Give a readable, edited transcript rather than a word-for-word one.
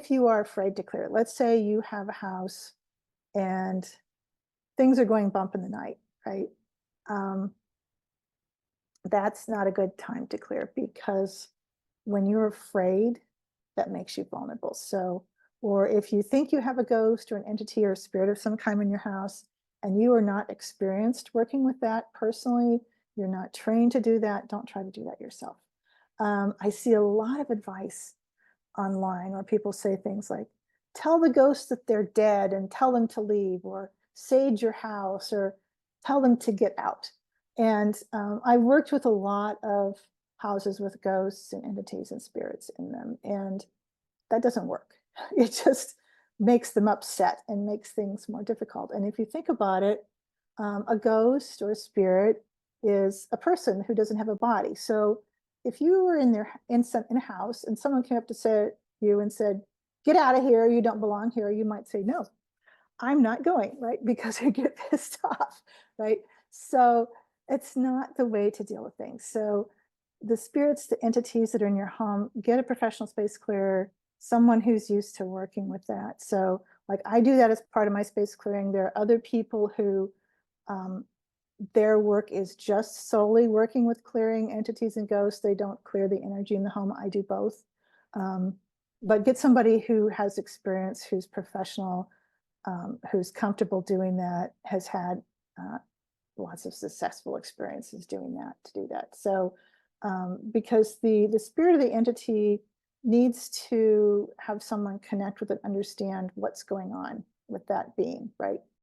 if you are afraid to clear, let's say you have a house and things are going bump in the night, right? Um, that's not a good time to clear because when you're afraid, that makes you vulnerable. So, or if you think you have a ghost or an entity or a spirit of some kind in your house and you are not experienced working with that personally, you're not trained to do that, don't try to do that yourself. I see a lot of advice online where people say things like, tell the ghosts that they're dead and tell them to leave, or sage your house, or tell them to get out. And I worked with a lot of houses with ghosts and entities and spirits in them, and that doesn't work. It just makes them upset and makes things more difficult. And if you think about it, a ghost or a spirit is a person who doesn't have a body. So if you were in a house and someone came up to say you and said, "Get out of here! You don't belong here," you might say, "No, I'm not going," right? Because you get pissed off, right? So it's not the way to deal with things. So the spirits, the entities that are in your home, get a professional space clearer, someone who's used to working with that. So, like, I do that as part of my space clearing. There are other people who um, their work is just solely working with clearing entities and ghosts. They don't clear the energy in the home. I do both. Um, but get somebody who has experience, who's professional, who's comfortable doing that, has had uh, lots of successful experiences doing that to do that. So because the spirit of the entity needs to have someone connect with it, understand what's going on with that being, right?